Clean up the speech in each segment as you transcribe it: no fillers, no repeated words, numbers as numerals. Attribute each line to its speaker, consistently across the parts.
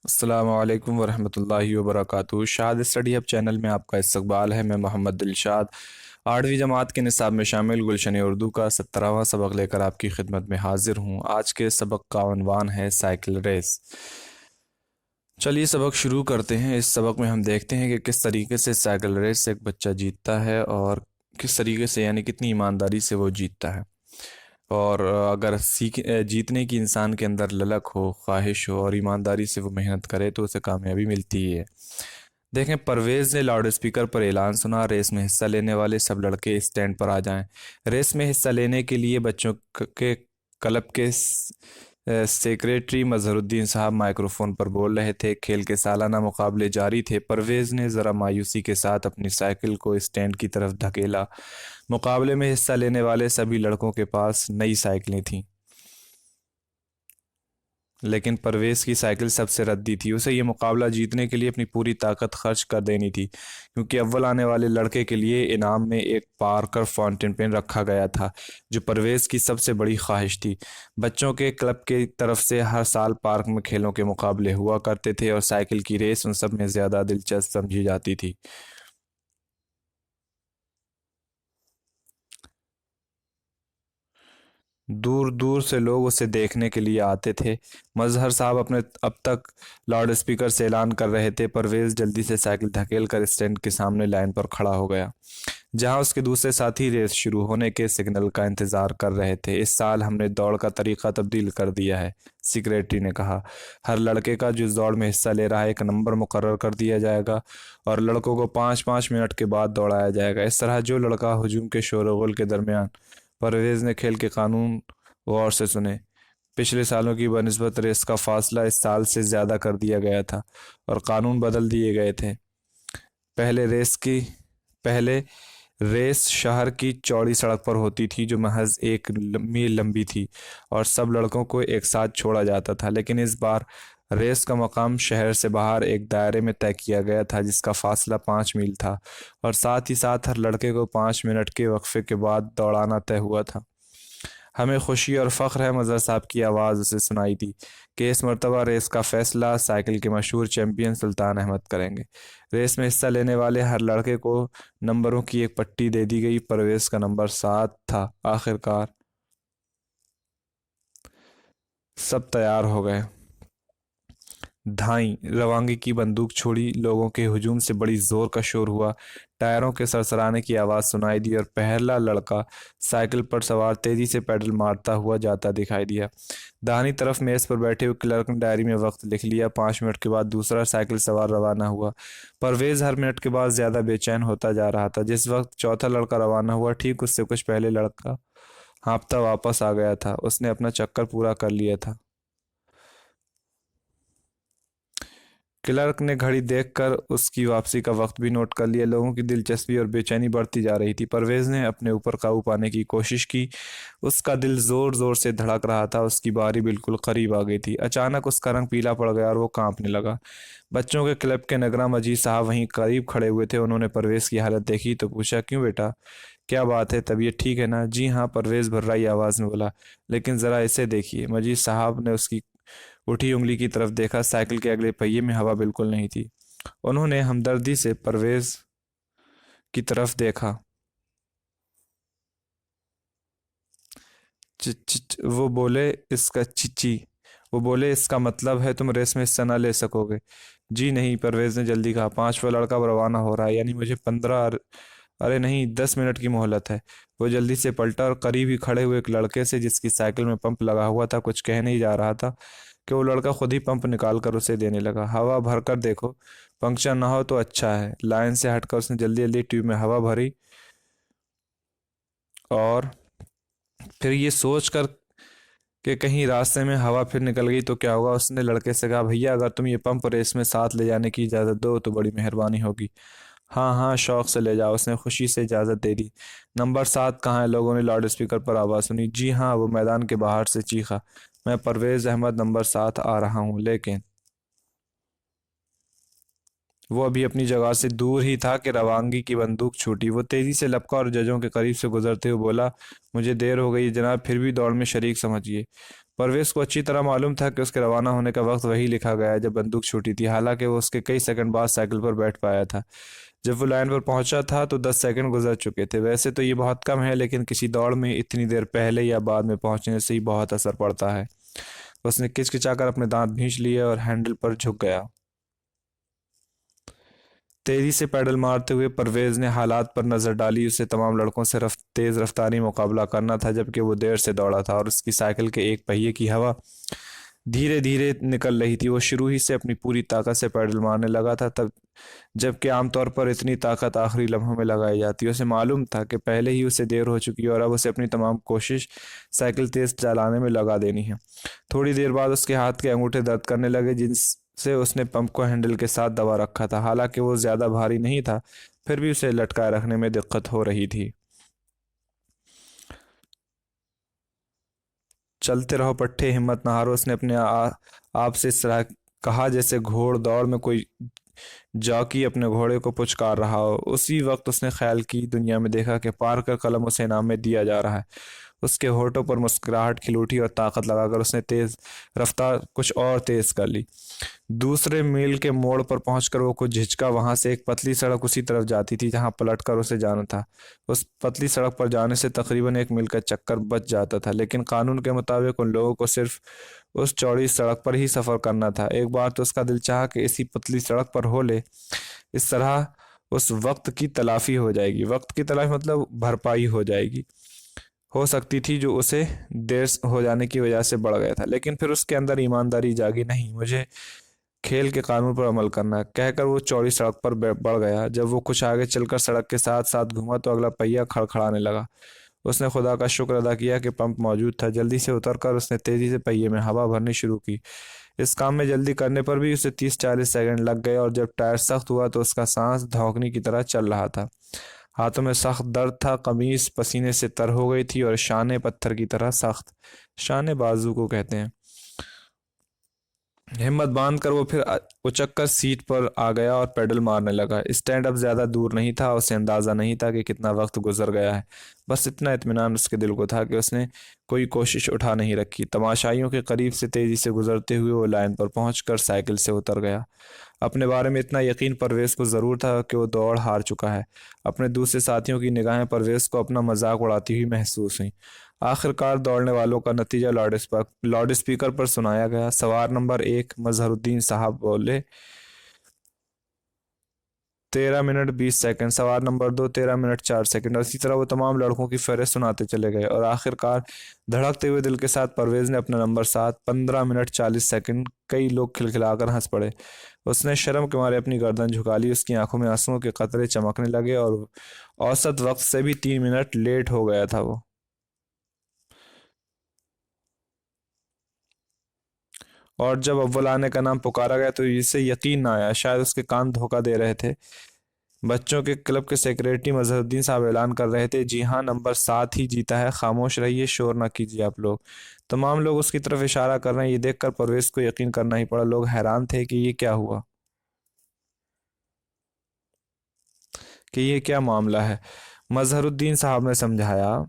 Speaker 1: अस्सलाम वालेकुम वरहमतुल्लाहि वबरकातुहू। शाद स्टडी हब चैनल में आपका इस्तकबाल है। मैं मोहम्मद दिलशाद 8वीं जमात के निसाब में शामिल गुलशन उर्दू का 17वां सबक लेकर आपकी खिदमत में हाजिर हूँ। आज के सबक का उन्वान है साइकिल रेस। चलिए सबक शुरू करते हैं। इस सबक में हम देखते हैं कि किस तरीके से साइकिल रेस से एक बच्चा जीतता है और किस तरीके से यानी कितनी ईमानदारी से वो जीतता है। और अगर जीतने की इंसान के अंदर ललक हो, ख्वाहिश हो और ईमानदारी से वो मेहनत करे तो उसे कामयाबी मिलती ही है। देखें, परवेज़ ने लाउड स्पीकर पर ऐलान सुना, रेस में हिस्सा लेने वाले सब लड़के स्टैंड पर आ जाएं। रेस में हिस्सा लेने के लिए बच्चों के क्लब के सेक्रेटरी मजहरुद्दीन साहब माइक्रोफोन पर बोल रहे थे। खेल के सालाना मुकाबले जारी थे। परवेज़ ने ज़रा मायूसी के साथ अपनी साइकिल को स्टैंड की तरफ धकेला। मुकाबले में हिस्सा लेने वाले सभी लड़कों के पास नई साइकिलें थीं, लेकिन परवेज़ की साइकिल सबसे रद्दी थी। उसे ये मुकाबला जीतने के लिए अपनी पूरी ताकत खर्च कर देनी थी, क्योंकि अव्वल आने वाले लड़के के लिए इनाम में एक पार्कर फाउंटेन पेन रखा गया था, जो परवेज़ की सबसे बड़ी ख्वाहिश थी। बच्चों के क्लब की तरफ से हर साल पार्क में खेलों के मुकाबले हुआ करते थे और साइकिल की रेस उन सब में ज़्यादा दिलचस्प समझी जाती थी। दूर दूर से लोग उसे देखने के लिए आते थे। मजहर साहब अपने अब तक लाउड स्पीकर से ऐलान कर रहे थे। परवेज़ जल्दी से साइकिल धकेल कर स्टैंड के सामने लाइन पर खड़ा हो गया, जहां उसके दूसरे साथी रेस शुरू होने के सिग्नल का इंतजार कर रहे थे। इस साल हमने दौड़ का तरीका तब्दील कर दिया है, सेक्रेटरी ने कहा। हर लड़के का जो इस दौड़ में हिस्सा ले रहा है एक नंबर मुकर्रर कर दिया जाएगा और लड़कों को 5-5 मिनट के बाद दौड़ाया जाएगा। इस तरह जो लड़का हुजूम के शोरगुल के दरमियान परवेज़ ने खेल के कानून गौर से सुने। पिछले सालों की बनिस्बत रेस का फासला इस साल से ज़्यादा कर दिया गया था और कानून बदल दिए गए थे। पहले रेस की पहले रेस शहर की चौड़ी सड़क पर होती थी, जो महज 1 मील लंबी थी और सब लड़कों को एक साथ छोड़ा जाता था। लेकिन इस बार रेस का मकाम शहर से बाहर एक दायरे में तय किया गया था, जिसका फासला 5 मील था और साथ ही साथ हर लड़के को 5 मिनट के वक्फे के बाद दौड़ाना तय हुआ था। हमें खुशी और फ़ख्र है, मज़हर साहब की आवाज़ उसे सुनाई दी, कि इस मरतबा रेस का फ़ैसला साइकिल के मशहूर चैम्पियन सुल्तान अहमद करेंगे। रेस में हिस्सा लेने वाले हर लड़के को नंबरों की एक पट्टी दे दी गई। परवेज़ का नंबर 7 था। आखिरकार सब तैयार हो गए। धाई रवांगी की बंदूक छोड़ी। लोगों के हुजूम से बड़ी जोर का शोर हुआ। टायरों के सरसराने की आवाज़ सुनाई दी और पहला लड़का साइकिल पर सवार तेजी से पैडल मारता हुआ जाता दिखाई दिया। दाहिनी तरफ मेज़ पर बैठे हुए क्लर्क ने डायरी में वक्त लिख लिया। 5 मिनट के बाद दूसरा साइकिल सवार रवाना हुआ। परवेज़ हर मिनट के बाद ज़्यादा बेचैन होता जा रहा था। जिस वक्त चौथा लड़का रवाना हुआ, ठीक उससे कुछ पहले लड़का हाँफता वापस आ गया था। उसने अपना चक्कर पूरा कर लिया था। क्लर्क ने घड़ी देखकर उसकी वापसी का वक्त भी नोट कर लिया। लोगों की दिलचस्पी और बेचैनी बढ़ती जा रही थी। परवेज़ ने अपने ऊपर काबू पाने की कोशिश की। उसका दिल जोर जोर से धड़क रहा था। उसकी बारी बिल्कुल करीब आ गई थी। अचानक उसका रंग पीला पड़ गया और वो कांपने लगा। बच्चों के क्लब के नगरा मजीद साहब वहीं करीब खड़े हुए थे। उन्होंने परवेज़ की हालत देखी तो पूछा, क्यों बेटा, क्या बात है, तबीयत ठीक है ना? जी हाँ, परवेज़ भर्राई आवाज़ में बोला। लेकिन ज़रा इसे देखिए। मजीद साहब ने उसकी उठी उंगली की तरफ देखा। साइकिल के अगले पहिए में हवा बिल्कुल नहीं थी। उन्होंने हमदर्दी से परवेज की तरफ देखा। वो बोले, इसका चिची वो बोले, इसका मतलब है तुम रेस में हिस्सा न ले सकोगे? जी नहीं, परवेज ने जल्दी कहा। पांचवा लड़का अब रवाना हो रहा है, यानी मुझे 15, अरे नहीं, 10 मिनट की मोहलत है। वो जल्दी से पलटा और करीब ही खड़े हुए एक लड़के से, जिसकी साइकिल में पंप लगा हुआ था, कुछ कह नहीं जा रहा था कि वो लड़का खुद ही पंप निकाल कर उसे देने लगा। हवा भरकर देखो, पंक्चर ना हो तो अच्छा है। लाइन से हटकर उसने जल्दी जल्दी ट्यूब में हवा भरी और फिर ये सोच कर कि कहीं रास्ते में हवा फिर निकल गई तो क्या होगा, उसने लड़के से कहा, भैया अगर तुम ये पंप रेस में साथ ले जाने की इजाज़त दो तो बड़ी मेहरबानी होगी। हाँ हाँ, शौक से ले जाओ। उसने खुशी से इजाज़त दे दी। नंबर 7 कहाँ है? लोगों ने लाउड स्पीकर पर आवाज़ सुनी। जी हाँ, वो मैदान के बाहर से चीखा। मैं परवेज़ अहमद नंबर 7 आ रहा हूँ। लेकिन वो अभी अपनी जगह से दूर ही था कि रवांगी की बंदूक छूटी। वो तेजी से लपका और जजों के करीब से गुजरते हुए बोला, मुझे देर हो गई जनाब, फिर भी दौड़ में शरीक समझिए। परवेज को अच्छी तरह मालूम था कि उसके रवाना होने का वक्त वही लिखा गया है जब बंदूक छूटी थी। हालांकि वो उसके कई सेकंड बाद साइकिल पर बैठ पाया था। जब वो लाइन पर पहुंचा था तो 10 सेकंड गुजर चुके थे। वैसे तो ये बहुत कम है, लेकिन किसी दौड़ में इतनी देर पहले या बाद में पहुंचने से ही बहुत असर पड़ता है। उसने किचकिचाकर अपने दांत भींच लिए और हैंडल पर झुक गया। तेजी से पैडल मारते हुए परवेज ने हालात पर नजर डाली। उसे तमाम लड़कों से तेज रफ्तारी मुकाबला करना था, जबकि वो देर से दौड़ा था और उसकी साइकिल के एक पहिए की हवा धीरे धीरे निकल रही थी। वो शुरू ही से अपनी पूरी ताकत से पैडल मारने लगा था, तब जबकि आमतौर पर इतनी ताकत आखिरी लम्हों में लगाई जाती है। उसे मालूम था कि पहले ही उसे देर हो चुकी है और अब उसे अपनी तमाम कोशिश साइकिल तेज चलाने में लगा देनी है। थोड़ी देर बाद उसके हाथ के अंगूठे दर्द करने लगे, जिनसे उसने पंप को हैंडल के साथ दबा रखा था। हालांकि वो ज्यादा भारी नहीं था, फिर भी उसे लटकाए रखने में दिक्कत हो रही थी। चलते रहो पट्टे, हिम्मत न हारो। उसने अपने आप से इस तरह कहा जैसे घोड़ दौड़ में कोई जॉकी अपने घोड़े को पुचकार रहा हो। उसी वक्त उसने ख्याल की दुनिया में देखा कि पार्कर कलम उसे इनाम में दिया जा रहा है। उसके होठों पर मुस्कुराहट खिल उठी और ताकत लगाकर उसने तेज रफ्तार कुछ और तेज कर ली। दूसरे मील के मोड़ पर पहुंचकर वो कुछ झिझका। वहां से एक पतली सड़क उसी तरफ जाती थी जहां पलटकर उसे जाना था। उस पतली सड़क पर जाने से तकरीबन 1 मील का चक्कर बच जाता था, लेकिन कानून के मुताबिक उन लोगों को सिर्फ उस चौड़ी सड़क पर ही सफर करना था। एक बार तो उसका दिल चाहा कि इसी पतली सड़क पर हो ले। इस तरह उस वक्त की तलाफी हो जाएगी। वक्त की तलाफी मतलब भरपाई हो सकती थी जो उसे देर हो जाने की वजह से बढ़ गया था। लेकिन फिर उसके अंदर ईमानदारी जागी। नहीं, मुझे खेल के कानून पर अमल करना है, कहकर वो चौड़ी सड़क पर बढ़ गया। जब वो कुछ आगे चलकर सड़क के साथ साथ घूमा तो अगला पहिया खड़खड़ाने लगा। उसने खुदा का शुक्र अदा किया कि पंप मौजूद था। जल्दी से उतरकर उसने तेजी से पहिए में हवा भरनी शुरू की। इस काम में जल्दी करने पर भी उसे 30-40 सेकंड लग गए और जब टायर सख्त हुआ तो उसका सांस धौंकने की तरह चल रहा था। हाथों में सख्त दर्द था, कमीज पसीने से तर हो गई थी और शाने पत्थर की तरह सख्त। शाने बाजू को कहते हैं। हिम्मत बांध कर वो फिर उचक कर सीट पर आ गया और पेडल मारने लगा। स्टैंड अब ज्यादा दूर नहीं था। उसे अंदाजा नहीं था कि कितना वक्त गुजर गया है। बस इतना इत्मीनान उसके दिल को था कि उसने कोई कोशिश उठा नहीं रखी। तमाशाइयों के करीब से तेजी से गुजरते हुए वो लाइन पर पहुंचकर साइकिल से उतर गया। अपने बारे में इतना यकीन परवेज को जरूर था कि वो दौड़ हार चुका है। अपने दूसरे साथियों की निगाहें परवेज को अपना मजाक उड़ाती हुई महसूस हुई। आखिरकार दौड़ने वालों का नतीजा लाउड स्पीकर पर सुनाया गया। सवार नंबर 1 मजहरुद्दीन साहब बोले 13 मिनट 20 सेकंड। सवार नंबर 2 13 मिनट 4 सेकंड। और इसी तरह वो तमाम लड़कों की फहरिस्त सुनाते चले गए और आखिरकार धड़कते हुए दिल के साथ परवेज ने अपना नंबर 7 15 मिनट 40 सेकंड। कई लोग खिलखिलाकर हंस पड़े। उसने शर्म के मारे अपनी गर्दन झुका ली। उसकी आंखों में आंसुओं के कतरे चमकने लगे और औसत वक्त से भी 3 मिनट लेट हो गया था वो। और जब अव्वल आने का नाम पुकारा गया तो इसे यकीन ना आया, शायद उसके कान धोखा दे रहे थे। बच्चों के क्लब के सेक्रेटरी मजहरुद्दीन साहब ऐलान कर रहे थे, जी हाँ, नंबर 7 ही जीता है। खामोश रहिए, शोर ना कीजिए आप लोग। तमाम लोग उसकी तरफ इशारा कर रहे हैं। ये देखकर परवेज को यकीन करना ही पड़ा। लोग हैरान थे कि ये क्या हुआ, कि ये क्या मामला है। मजहरुद्दीन साहब ने समझाया,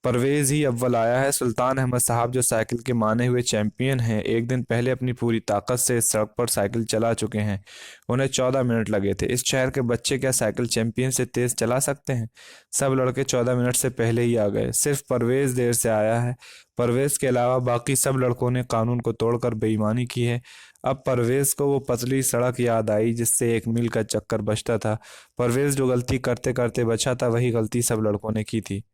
Speaker 1: परवेज ही अव्वल आया है। सुल्तान अहमद साहब जो साइकिल के माने हुए चैंपियन हैं, एक दिन पहले अपनी पूरी ताकत से इस सड़क पर साइकिल चला चुके हैं। उन्हें 14 मिनट लगे थे। इस शहर के बच्चे क्या साइकिल चैंपियन से तेज चला सकते हैं? सब लड़के 14 मिनट से पहले ही आ गए। सिर्फ परवेज देर से आया है। परवेज के अलावा बाकी सब लड़कों ने कानून को तोड़कर बेईमानी की है। अब परवेज को वो पतली सड़क याद आई जिससे 1 मील का चक्कर बचता था। परवेज जो गलती करते करते बचा था, वही गलती सब लड़कों ने की थी।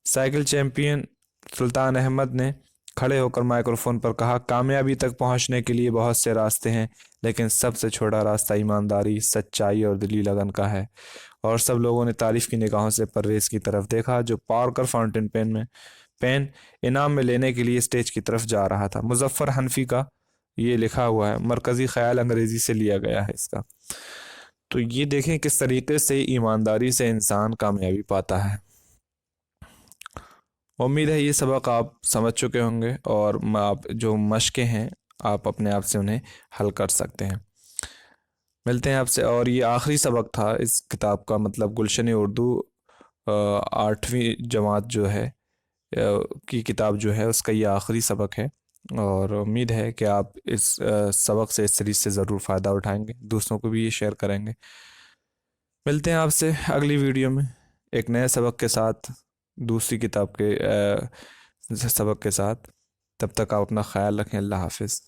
Speaker 1: साइकिल चैंपियन सुल्तान अहमद ने खड़े होकर माइक्रोफोन पर कहा, कामयाबी तक पहुंचने के लिए बहुत से रास्ते हैं, लेकिन सबसे छोटा रास्ता ईमानदारी, सच्चाई और दिली लगन का है। और सब लोगों ने तारीफ की निगाहों से परवेज की तरफ देखा, जो पार्कर फाउंटेन पेन इनाम में लेने के लिए स्टेज की तरफ जा रहा था। मुजफ्फर हनफी का ये लिखा हुआ है। मरकजी ख्याल अंग्रेजी से लिया गया है इसका। तो ये देखें किस तरीके से ईमानदारी से इंसान कामयाबी पाता है। उम्मीद है ये सबक आप समझ चुके होंगे और आप जो मशकें हैं आप अपने आप से उन्हें हल कर सकते हैं। मिलते हैं आपसे। और ये आखिरी सबक था इस किताब का, मतलब गुलशन उर्दू 8वीं जमात जो है की किताब जो है उसका ये आखिरी सबक है, और उम्मीद है कि आप इस सबक से, इस सीरीज से ज़रूर फ़ायदा उठाएंगे, दूसरों को भी ये शेयर करेंगे। मिलते हैं आपसे अगली वीडियो में एक नए सबक के साथ, दूसरी किताब के सबक के साथ। तब तक आप अपना ख्याल रखें। अल्लाह हाफिज़।